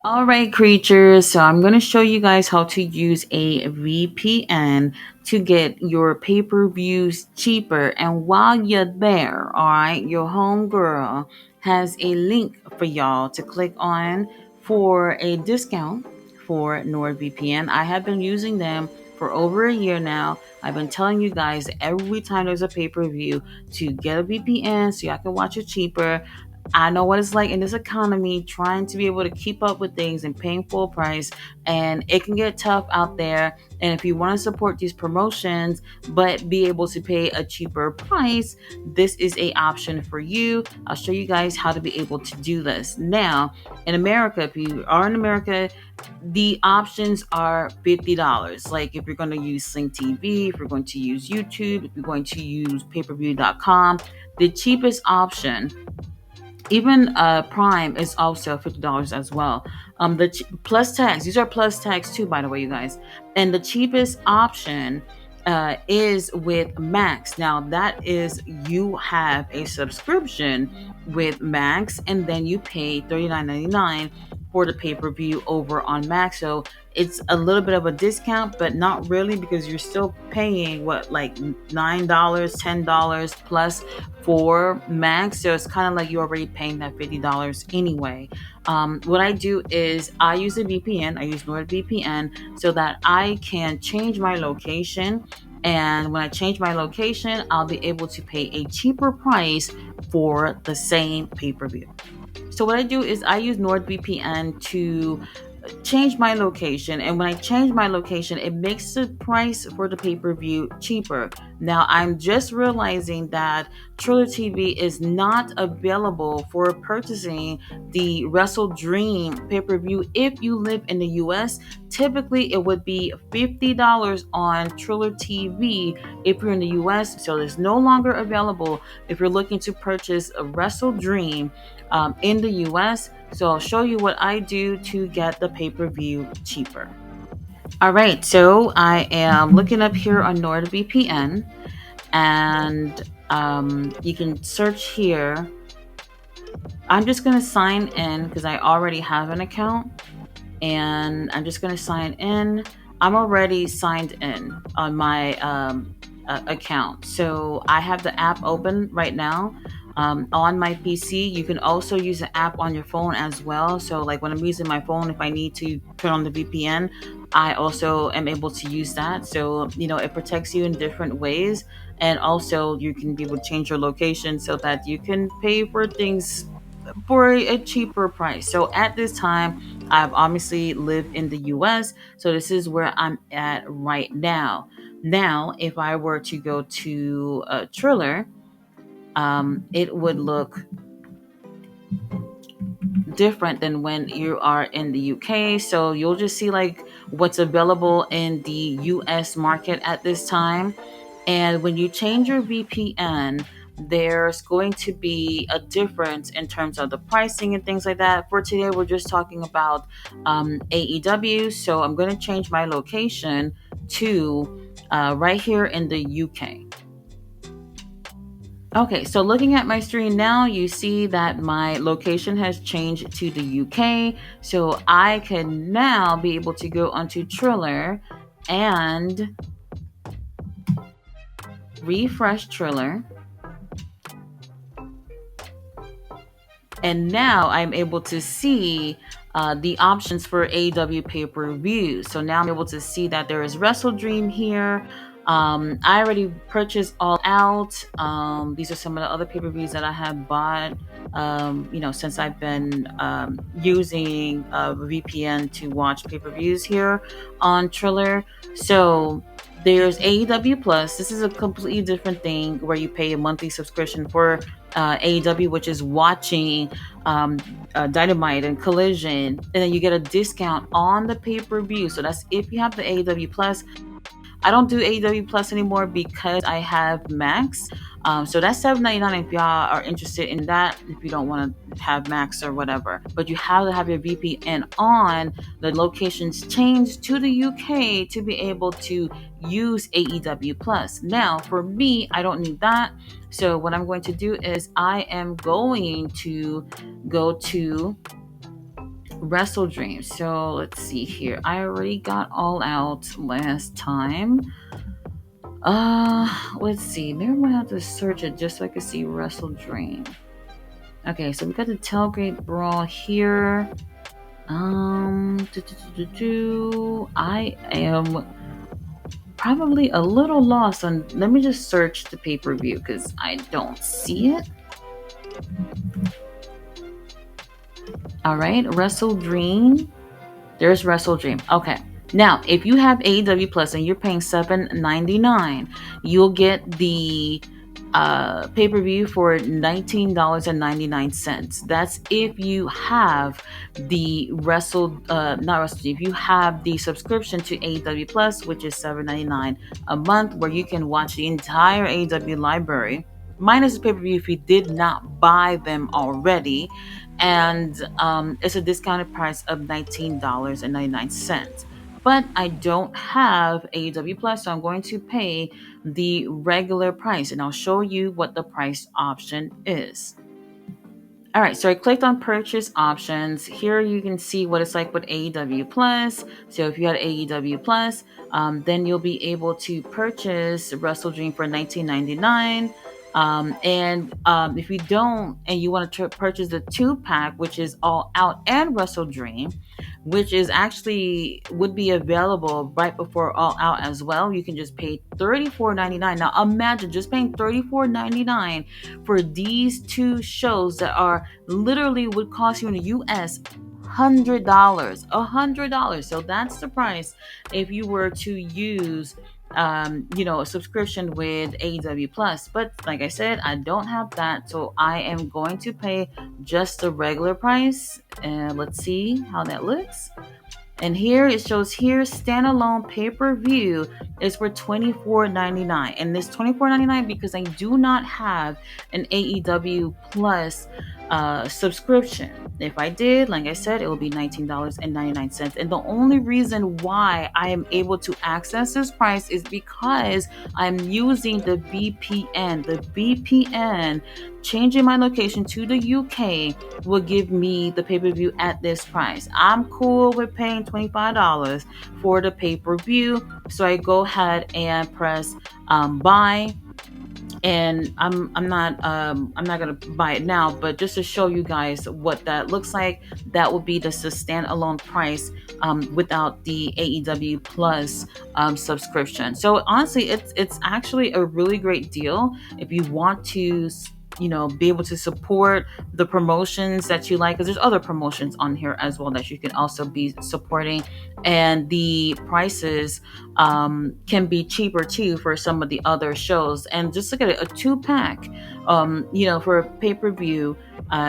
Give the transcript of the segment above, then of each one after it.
All right, creatures. So I'm going to show you guys how to use a VPN to get your pay-per-views cheaper. And while you're there, all right, your homegirl has a link for y'all to click on for a discount for NordVPN. I have been using them for over a year now. I've been telling you guys every time there's a pay-per-view to get a VPN so y'all can watch it cheaper. I know what it's like in this economy trying to be able to keep up with things and paying full price, and it can get tough out there. And if you want to support these promotions but be able to pay a cheaper price, this is a option for you. I'll show you guys how to be able to do this. Now, in America, if you are in America, the options are $50. Like if you're going to use Sling TV, if you're going to use YouTube, if you're going to use payperview.com, the cheapest option, even Prime, is also $50 as well. Plus tax, these are plus tax too, by the way, you guys. And the cheapest option is with Max. Now that is, you have a subscription with Max, and then you pay $39.99 for the pay-per-view over on Max. So it's a little bit of a discount, but not really, because you're still paying what, like $9, $10 plus for Max. So it's kind of like you're already paying that $50 anyway. What I do is I use a VPN. I use NordVPN so that I can change my location. And when I change my location, I'll be able to pay a cheaper price for the same pay per view. So what I do is I use NordVPN to change my location, and when I change my location, it makes the price for the pay-per-view cheaper. Now I'm just realizing that Triller TV is not available for purchasing the Wrestle Dream pay-per-view if you live in the US. Typically it would be $50 on Triller TV if you're in the US, so it's no longer available if you're looking to purchase a Wrestle Dream in the US. So I'll show you what I do to get the pay-per-view cheaper. All right, so I am looking up here on NordVPN, and you can search here. I'm just going to sign in because I already have an account, and I'm just going to sign in. I'm already signed in on my account. So I have the app open right now on my PC. You can also use the app on your phone as well. So, like when I'm using my phone, if I need to turn on the VPN, I also am able to use that. So, it protects you in different ways. And also, you can be able to change your location so that you can pay for things for a cheaper price. So at this time, I've obviously lived in the US, so this is where I'm at right now. Now, if I were to go to Triller, it would look different than when you are in the UK. So you'll just see like what's available in the US market at this time. And when you change your VPN, there's going to be a difference in terms of the pricing and things like that. For today, we're just talking about AEW. So I'm going to change my location to right here in the UK. Okay, so looking at my screen now, you see that my location has changed to the UK. So I can now be able to go onto Triller and refresh Triller. And now I'm able to see the options for AEW pay-per-view. So now I'm able to see that there is Wrestle Dream here. I already purchased All Out. These are some of the other pay-per-views that I have bought, since I've been using VPN to watch pay-per-views here on Triller. So there's AEW Plus. This is a completely different thing where you pay a monthly subscription for AEW, which is watching Dynamite and Collision, and then you get a discount on the pay-per-view. So that's if you have the AEW Plus. I don't do AEW Plus anymore because I have Max. So that's $7.99 if y'all are interested in that, if you don't want to have Max or whatever. But you have to have your VPN on, the locations changed to the UK to be able to use AEW Plus. Now, for me, I don't need that. So what I'm going to do is I am going to go to Wrestle Dream. So let's see here. I already got All Out last time. Let's see. Maybe I'm gonna have to search it just so I can see Wrestle Dream. Okay, so we got the Tailgate Brawl here. I am probably a little lost on. Let me just search the pay per view because I don't see it. All right, Wrestle Dream. There's Wrestle Dream. Okay. Now, if you have AEW Plus and you're paying $7.99, you'll get the pay per view for $19.99. That's if you have the not Wrestle, if you have the subscription to AEW Plus, which is $7.99 a month, where you can watch the entire AEW library, minus the pay per view if you did not buy them already. And it's a discounted price of $19.99. But I don't have AEW Plus, so I'm going to pay the regular price, and I'll show you what the price option is. All right, so I clicked on purchase options. Here you can see what it's like with AEW Plus. So if you had AEW Plus, then you'll be able to purchase Wrestle Dream for $19.99. And if you don't, and you want to purchase the 2-pack, which is All Out and Wrestle Dream, which is actually would be available right before All Out as well, you can just pay $34.99. Now imagine just paying $34.99 for these two shows that are literally would cost you in the US $100. So that's the price if you were to use a subscription with AEW Plus. But like I said, I don't have that, so I am going to pay just the regular price. And let's see how that looks. And here it shows here standalone pay-per-view is for $24.99. And this $24.99 because I do not have an AEW Plus subscription. If I did, like I said, it will be $19.99. And the only reason why I am able to access this price is because I'm using the VPN. The VPN, changing my location to the UK, will give me the pay-per-view at this price. I'm cool with paying $25 for the pay-per-view, so I go ahead and press buy. And I'm not gonna buy it now, but just to show you guys what that looks like, that would be the standalone price without the AEW Plus subscription. So honestly, it's actually a really great deal if you want to be able to support the promotions that you like, because there's other promotions on here as well that you can also be supporting, and the prices can be cheaper too for some of the other shows. And just look at it, a 2-pack for a pay-per-view,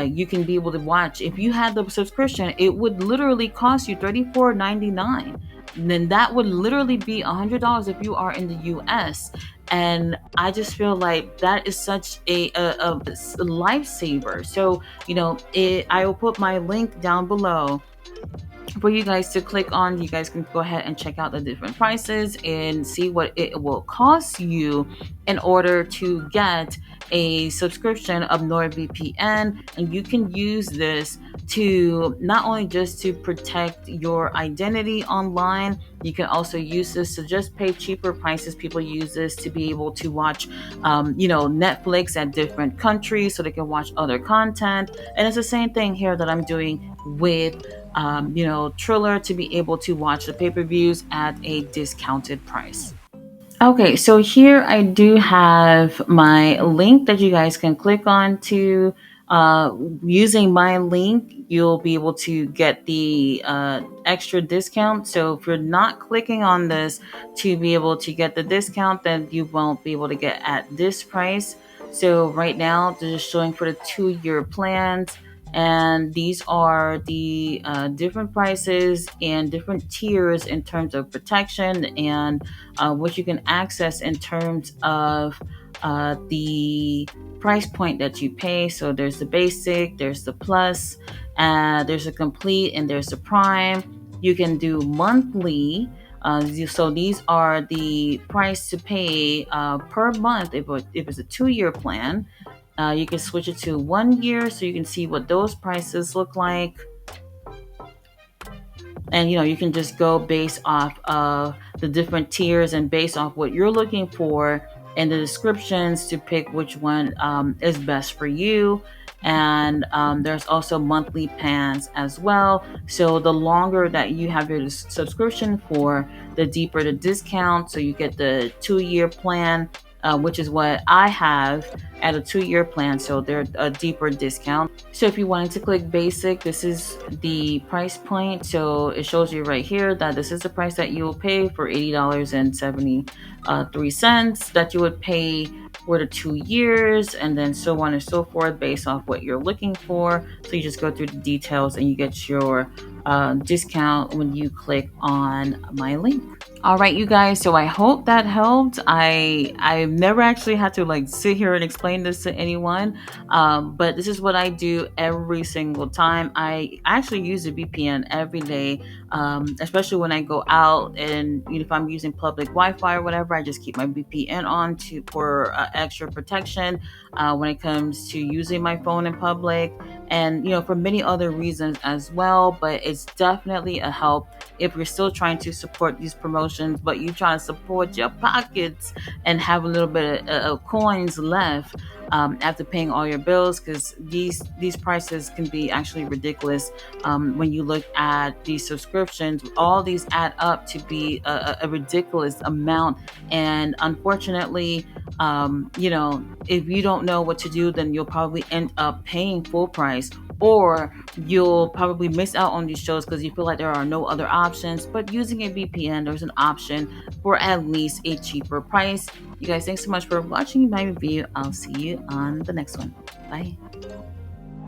you can be able to watch. If you had the subscription, it would literally cost you $34.99. And then that would literally be $100 if you are in the US. And I just feel like that is such a lifesaver. So I will put my link down below for you guys to click on. You guys can go ahead and check out the different prices and see what it will cost you in order to get a subscription of NordVPN. And you can use this to not only just to protect your identity online, you can also use this to just pay cheaper prices. People use this to be able to watch Netflix at different countries so they can watch other content. And it's the same thing here that I'm doing with Triller, to be able to watch the pay-per-views at a discounted price. Okay, so here I do have my link that you guys can click on to. Using my link, you'll be able to get the extra discount. So if you're not clicking on this to be able to get the discount, then you won't be able to get at this price. So right now, they're just showing for the 2-year plans. And these are the different prices and different tiers in terms of protection and what you can access in terms of the price point that you pay. So there's the basic, there's the plus, there's a complete, and there's the prime. You can do monthly. So these are the price to pay per month if it's a 2-year plan. You can switch it to 1 year so you can see what those prices look like. And you can just go based off of the different tiers and based off what you're looking for in the descriptions to pick which one is best for you. And there's also monthly plans as well. So the longer that you have your subscription for, the deeper the discount. So you get the 2-year plan, which is what I have at a 2-year plan. So they're a deeper discount. So if you wanted to click basic, this is the price point. So it shows you right here that this is the price that you will pay for $80.73 that you would pay for the 2 years, and then so on and so forth based off what you're looking for. So you just go through the details and you get your discount when you click on my link. All right, you guys. So I hope that helped. I've never actually had to like sit here and explain this to anyone, but this is what I do every single time. I actually use a VPN every day, especially when I go out and if I'm using public Wi-Fi or whatever. I just keep my VPN on to for extra protection when it comes to using my phone in public, and for many other reasons as well. But it's definitely a help if you're still trying to support these promotions, but you're trying to support your pockets and have a little bit of coins left after paying all your bills, because these prices can be actually ridiculous when you look at these subscriptions. All these add up to be a ridiculous amount, and unfortunately, if you don't know what to do, then you'll probably end up paying full price, or you'll probably miss out on these shows because you feel like there are no other options. But using a VPN, there's an option for at least a cheaper price. You guys, thanks so much for watching my review. I'll see you on the next one. Bye.